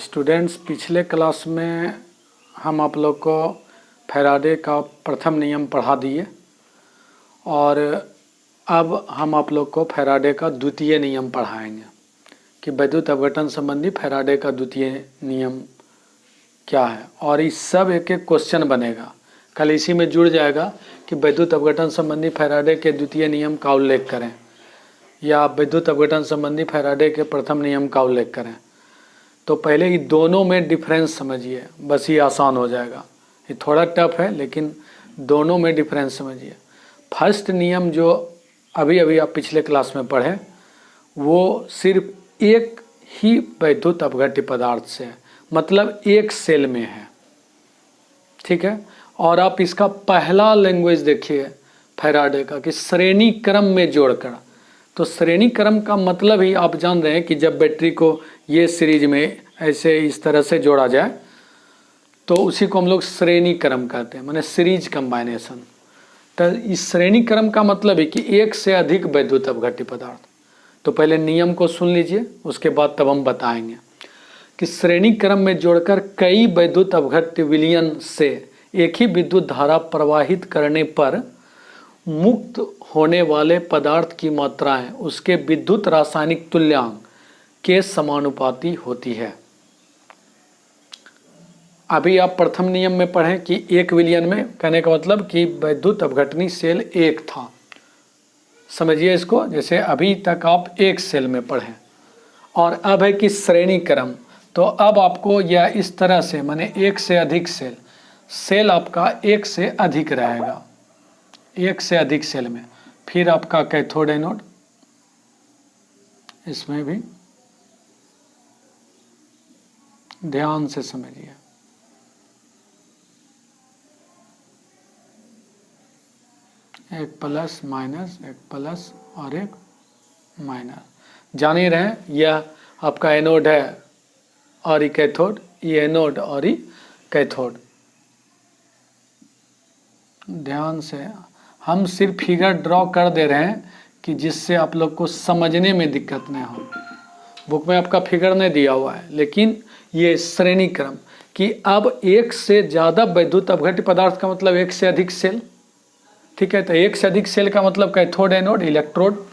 Students, पिछले class में हम आप लोग को फैराडे का प्रथम नियम पढ़ा दिए और अब हम आप लोग को फैराडे का द्वितीय नियम पढ़ाएंगे कि वैद्युत अपघटन संबंधी फैराडे का द्वितीय नियम क्या है। और इस सब एक एक क्वेश्चन बनेगा, कल इसी में जुड़ जाएगा कि वैद्युत अपघटन संबंधी फैराडे के द्वितीय नियम का उल्लेख करें या वैद्युत अपघटन संबंधी फैराडे के प्रथम नियम का उल्लेख करें। तो पहले ये दोनों में डिफरेंस समझिए, बस ये आसान हो जाएगा। ये थोड़ा टफ है लेकिन दोनों में डिफरेंस समझिए। फर्स्ट नियम जो अभी अभी आप पिछले क्लास में पढ़े वो सिर्फ एक ही वैद्युत अपघट्य पदार्थ से है, मतलब एक सेल में है, ठीक है। और आप इसका पहला लैंग्वेज देखिए फैराडे का कि श्रेणी क्रम में जोड़कर। तो श्रेणी क्रम का मतलब ही आप जान रहे हैं कि जब बैटरी को ये सीरीज में ऐसे इस तरह से जोड़ा जाए तो उसी को हम लोग श्रेणी क्रम कहते हैं, माने सीरीज कंबाइनेशन। तो इस श्रेणी क्रम का मतलब है कि एक से अधिक वैद्युत अपघट्य पदार्थ। तो पहले नियम को सुन लीजिए, उसके बाद तब हम बताएंगे कि श्रेणी क्रम में जोड़कर कई वैद्युत अपघट्य विलयन से एक ही विद्युत धारा प्रवाहित करने पर मुक्त होने वाले पदार्थ की मात्राएं उसके विद्युत रासायनिक तुल्यांक के समानुपाती होती है। अभी आप प्रथम नियम में पढ़ें कि एक विलयन में, कहने का मतलब कि वैद्युत अपघटनी सेल एक था। समझिए इसको, जैसे अभी तक आप एक सेल में पढ़ें और अब है कि श्रेणी क्रम। तो अब आपको यह इस तरह से, माने एक से अधिक सेल आपका एक से अधिक रहेगा, एक से अधिक सेल में। फिर आपका कैथोड एनोड, इसमें भी ध्यान से समझिए। एक प्लस माइनस, एक प्लस और एक माइनस। जान ही रहे यह आपका एनोड है और ये कैथोड, ये एनोड और ये कैथोड। ध्यान से, हम सिर्फ फिगर ड्रॉ कर दे रहे हैं कि जिससे आप लोग को समझने में दिक्कत नहीं हो। बुक में आपका फिगर नहीं दिया हुआ है, लेकिन ये श्रेणी क्रम कि अब एक से ज़्यादा वैद्युत अपघट्य पदार्थ का मतलब एक से अधिक सेल, ठीक है। तो एक से अधिक सेल का मतलब कैथोड एनोड इलेक्ट्रोड।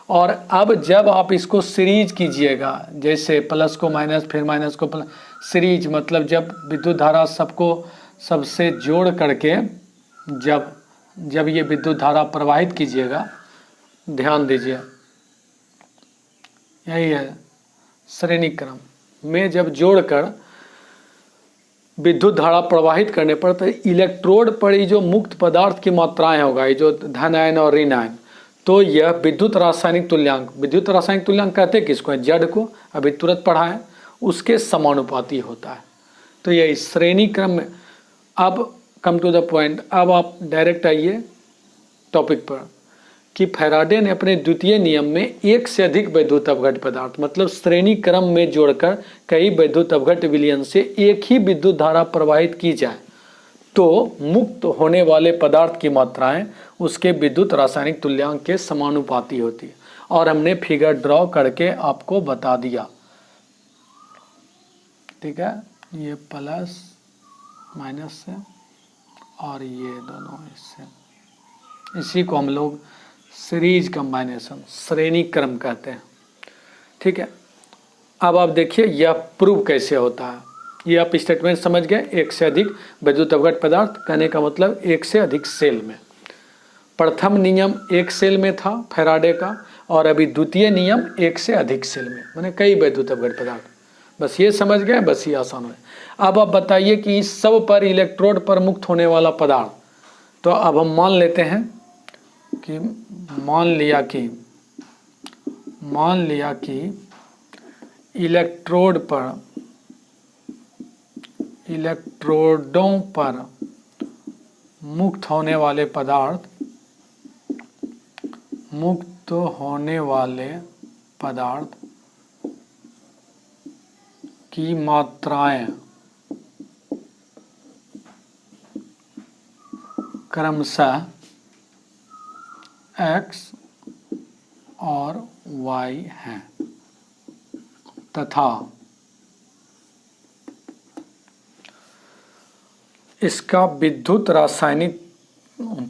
और अब जब आप इसको सीरीज कीजिएगा, जैसे प्लस को माइनस फिर माइनस को प्लस, सीरीज मतलब जब विद्युत धारा सबको सबसे जोड़ करके जब ये विद्युत धारा प्रवाहित कीजिएगा, ध्यान दीजिए यही है श्रेणी क्रम में, जब जोड़कर विद्युत धारा प्रवाहित करने पर तो इलेक्ट्रोड पर ये जो मुक्त पदार्थ की मात्राएं होगा, ये जो धन आयन और ऋण आयन, तो यह विद्युत रासायनिक तुल्यांक, विद्युत रासायनिक तुल्यांक कहते हैं किसको, जड़ को, अभी तुरंत पढ़ा है, उसके समानुपाती होता है। तो यही श्रेणी क्रम में। अब कम टू द पॉइंट, अब आप डायरेक्ट आइए टॉपिक पर कि फैराडे ने अपने द्वितीय नियम में एक से अधिक वैद्युत अपघट्य पदार्थ, मतलब श्रेणी क्रम में जोड़कर कई वैद्युत अपघट्य विलयन से एक ही विद्युत धारा प्रवाहित की जाए तो मुक्त होने वाले पदार्थ की मात्राएं उसके विद्युत रासायनिक तुल्यांक के समानुपाती होती है। और हमने फिगर ड्रॉ करके आपको बता दिया, ठीक है। ये प्लस माइनस से और ये दोनों इससे, इसी को हम लोग सीरीज कंबाइनेशन, श्रेणी क्रम कहते हैं, ठीक है। अब आप देखिए यह प्रूव कैसे होता है। ये आप स्टेटमेंट समझ गए, एक से अधिक वैद्युत अपघट्य पदार्थ कहने का मतलब एक से अधिक सेल में। प्रथम नियम एक सेल में था फैराडे का, और अभी द्वितीय नियम एक से अधिक सेल में, माने कई वैद्युत अपघट्य पदार्थ। बस ये समझ गए, बस ये आसान है। अब आप बताइए कि इस सब पर इलेक्ट्रोड पर मुक्त होने वाला पदार्थ, तो अब हम मान लेते हैं कि मान लिया कि इलेक्ट्रोडों पर मुक्त होने वाले पदार्थ की मात्राएं क्रमशः x और y हैं तथा इसका विद्युत रासायनिक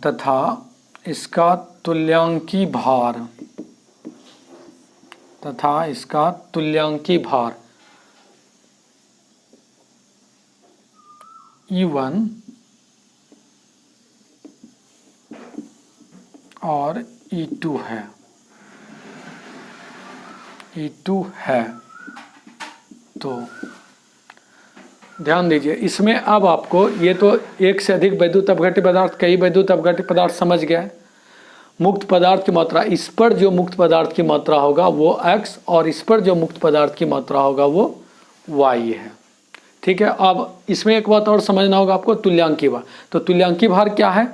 तथा इसका तुल्यांकी भार E1 और E2 है। तो ध्यान दीजिए, इसमें अब आपको ये तो एक से अधिक वैद्युत अपघट्य पदार्थ, कई वैद्युत अपघट्य पदार्थ समझ गए। मुक्त पदार्थ की मात्रा, इस पर जो मुक्त पदार्थ की मात्रा होगा वो x और इस पर जो मुक्त पदार्थ की मात्रा होगा वो y है। ठीक है। अब इसमें एक बात और समझना होगा आपको, तुल्यांकी भार। तो तुल्यांकी भार क्या है?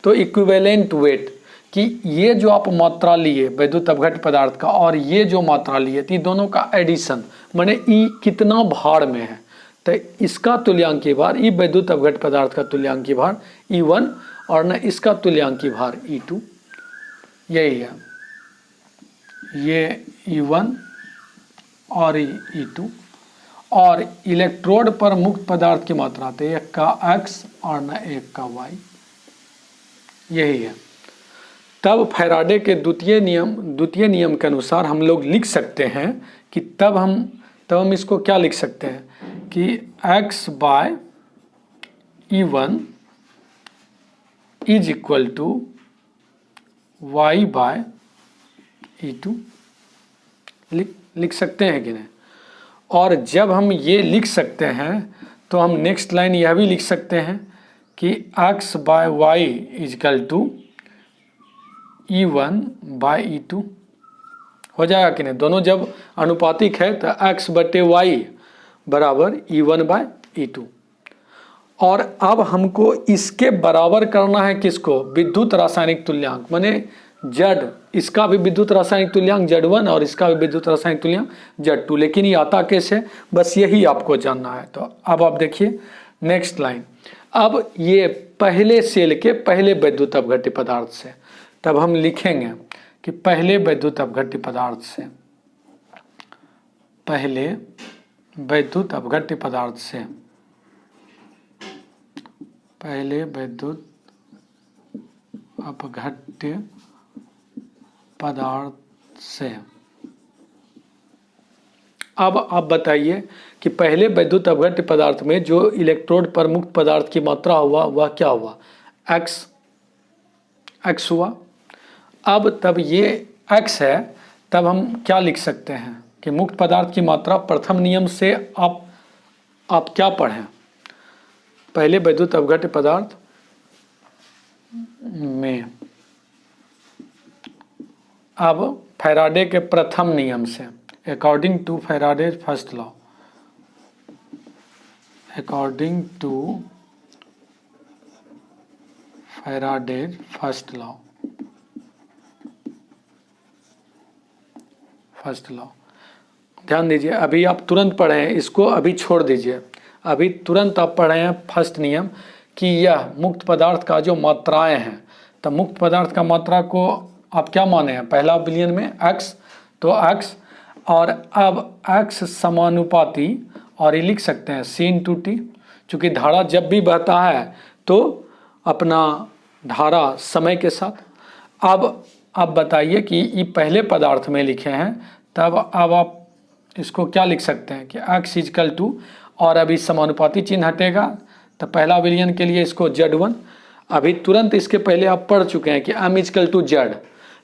तो इक्विवेलेंट वेट, कि ये जो आप मात्रा लिए वैद्युत अपघट्य पदार्थ का और ये जो मात्रा लिए थी, दोनों का एडिशन, माने ई कितना भार में है। तो इसका तुल्यांकी भार, ई वैद्युत अपघट्य पदार्थ का तुल्यांकी भार E1 और न इसका तुल्यांकी भार E2, यही है। ये E1 और E2। और इलेक्ट्रोड पर मुक्त पदार्थ की मात्रा, तो एक का x और न एक का y, यही है। तब फैराडे के द्वितीय नियम के अनुसार हम लोग लिख सकते हैं कि तब हम इसको क्या लिख सकते हैं कि x by E1 is equal to y by E2, लिख सकते हैं कि नहीं। और जब हम ये लिख सकते हैं तो हम नेक्स्ट लाइन यह भी लिख सकते हैं कि x by y is equal to E1 by E2, हो जाएगा कि नहीं। दोनों जब अनुपातिक है तो x बटे y बराबर E1 बाय E2। और अब हमको इसके बराबर करना है किसको? विद्युत रासायनिक तुल्यांक, माने Z, इसका भी विद्युत रासायनिक तुल्यांक Z1 और इसका भी विद्युत रासायनिक तुल्यांक Z2। लेकिन ये आता कैसे, बस यही आपको जानना है। तो अब आप देखिए नेक्स्ट लाइन। अब ये पहले सेल के पहले वैद्युत अपघट्य पदार्थ से, तब हम लिखेंगे कि पहले वैद्युत अपघट्य पदार्थ से, पहले वैद्युत अपघट्य पदार्थ से, पहले वैद्युत अपघट्य पदार्थ से। अब आप बताइए कि पहले वैद्युत अपघट्य पदार्थ में जो इलेक्ट्रोड पर मुक्त पदार्थ की मात्रा हुआ वह क्या हुआ? x हुआ। अब तब ये x है, तब हम क्या लिख सकते हैं कि मुक्त पदार्थ की मात्रा प्रथम नियम से आप क्या पढ़ें? पहले वैद्युत अपघट्य पदार्थ में, अब फैराडे के प्रथम नियम से, according to Faraday's first law, according to Faraday's first law, ध्यान दीजिए। अभी आप तुरंत पढ़े हैं, इसको अभी छोड़ दीजिए। अभी तुरंत आप पढ़े हैं फर्स्ट नियम कि यह मुक्त पदार्थ का जो मात्राएं हैं, तो मुक्त पदार्थ का मात्रा को आप क्या माने हैं? पहला विलयन में x, तो x, और अब x समानुपाती, और ये लिख सकते हैं C/T, चूँकि धारा जब भी बहता है तो अपना धारा समय के साथ। अब बताइए कि ये पहले पदार्थ में लिखे हैं, तब अब आप इसको क्या लिख सकते हैं कि x इजकल टू, और अभी समानुपाती चिन्ह हटेगा तो पहला विलयन के लिए इसको Z1। अभी तुरंत इसके पहले आप पढ़ चुके हैं कि m इजकल टू Z,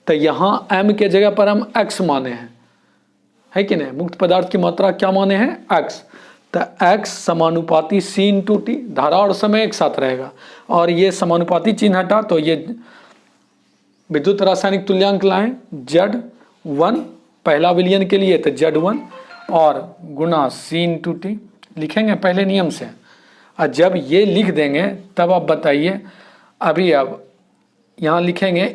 तो यहाँ m के जगह पर हम x माने हैं, है कि नहीं। मुक्त पदार्थ की मात्रा क्या माने हैं? x, तो x समानुपाती C/T, धारा और समय एक साथ रहेगा, और ये समानुपाती चिन्ह हटा तो ये विद्युत रासायनिक तुल्यांक लाएं Z1 पहला विलयन के लिए, तो Z1 और गुना C/T लिखेंगे पहले नियम से। और जब ये लिख देंगे तब आप बताइए, अभी अब यहाँ लिखेंगे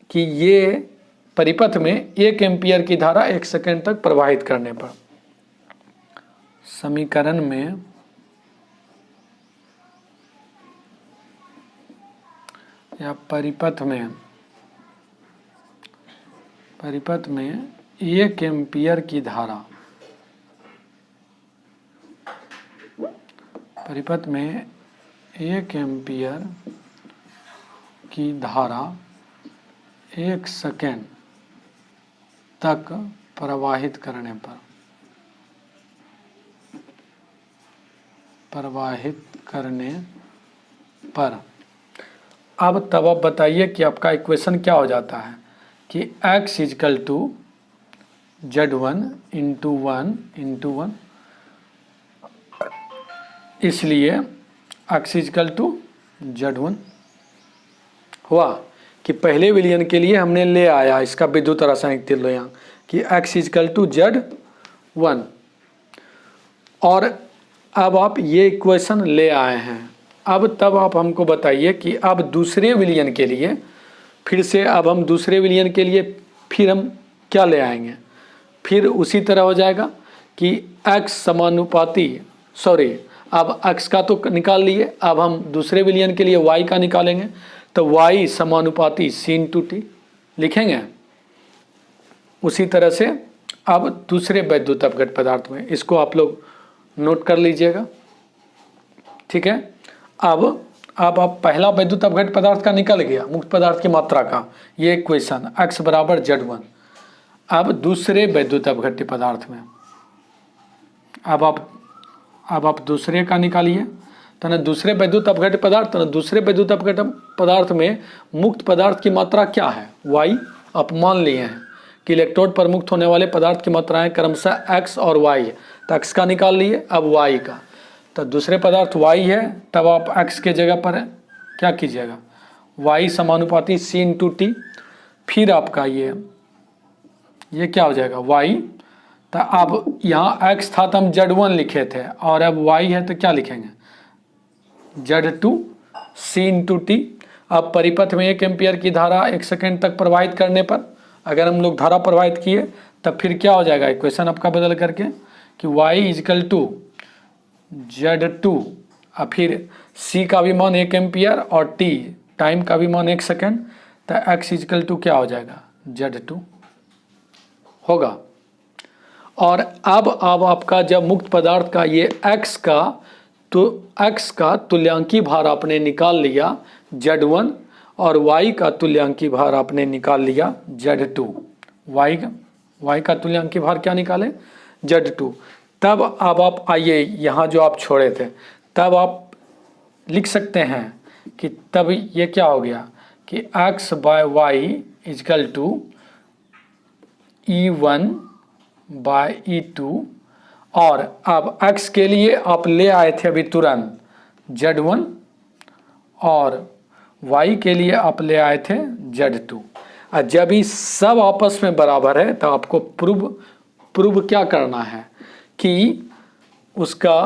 कि ये परिपथ में 1 एम्पियर की धारा 1 सेकंड तक प्रवाहित करने पर, समीकरण में या परिपथ में 1 एम्पियर की धारा, परिपथ में 1 एम्पियर की धारा 1 सेकेंड तक प्रवाहित करने पर अब तब आप बताइए कि आपका इक्वेशन क्या हो जाता है कि x is equal to Z1 into 1 इसलिए x इजकल टू Z1 हुआ कि पहले विलयन के लिए हमने ले आया इसका विद्युत रासायनिक तुल्यांक कि x इजकल टू Z1 और अब आप ये इक्वेशन ले आए हैं। अब तब आप हमको बताइए कि अब दूसरे विलयन के लिए फिर से अब हम दूसरे विलयन के लिए फिर हम क्या ले आएंगे, फिर उसी तरह हो जाएगा कि x समानुपाती अब x का तो निकाल लिए, अब हम दूसरे विलयन के लिए y का निकालेंगे तो y समानुपाती c/t लिखेंगे। उसी तरह से अब दूसरे वैद्युत अपघट पदार्थ में इसको आप लोग नोट कर लीजिएगा, ठीक है। अब आप पहला वैद्युत अपघट पदार्थ का निकल गया, मुक्त पदार्थ की मात्रा का ये इक्वेशन x बराबर Z1। अब दूसरे वैद्युत अपघट्य पदार्थ में अब आप दूसरे का निकालिए तो ना दूसरे वैद्युत अपघट्य पदार्थ तो ना दूसरे वैद्युत अपघट्य पदार्थ में मुक्त पदार्थ की मात्रा क्या है y। आप मान लिए हैं कि इलेक्ट्रोड पर मुक्त होने वाले पदार्थ की मात्राएं क्रमशः x और y है, तो x का निकाल लिए, अब y का, तो दूसरे पदार्थ y है, तब आप x के जगह पर क्या कीजिएगा y समानुपाती c/t, फिर आपका ये क्या हो जाएगा y, तो अब यहाँ x था तो हम Z1 लिखे थे और अब y है तो क्या लिखेंगे Z2 c/t। अब परिपथ में 1 एम्पियर की धारा 1 सेकेंड तक प्रवाहित करने पर अगर हम लोग धारा प्रवाहित किए तब फिर क्या हो जाएगा इक्वेशन आपका बदल करके कि y इजकल टू Z2 और फिर c का भी मान 1 एम्पियर और t टाइम का भी मान 1 सेकेंड, तो x इजकल टू क्या हो जाएगा Z2 होगा। और अब आपका जब मुक्त पदार्थ का ये x का तुल्यांकी भार आपने निकाल लिया Z1 और y का तुल्यांकी भार आपने निकाल लिया Z2, y का तुल्यांकी भार क्या निकाले Z2, तब अब आप आइए यहाँ जो आप छोड़े थे तब आप लिख सकते हैं कि तब ये क्या हो गया कि x by y is equal to E1 by E2 और अब x के लिए आप ले आए थे अभी तुरंत Z1 और y के लिए आप ले आए थे Z2। और जब ये सब आपस में बराबर है तो आपको प्रूव क्या करना है कि उसका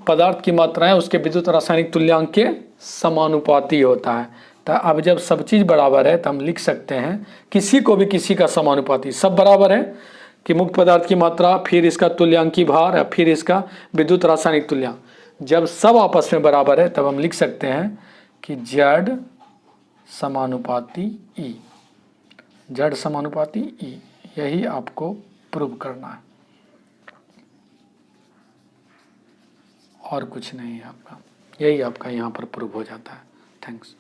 पदार्थ की मात्राएं उसके विद्युत रासायनिक तुल्यांक के समानुपाती होता है। तो अब जब सब चीज़ बराबर है तो हम लिख सकते हैं किसी को भी किसी का समानुपाती, सब बराबर है कि मुक्त पदार्थ की मात्रा फिर इसका तुल्यांकी भार या फिर इसका विद्युत रासायनिक तुल्यांक, जब सब आपस में बराबर है तब हम लिख सकते हैं कि Z समानुपाती E, Z समानुपाती E, यही आपको प्रूव करना है और कुछ नहीं है आपका, यही आपका यहाँ पर प्रूव हो जाता है। थैंक्स।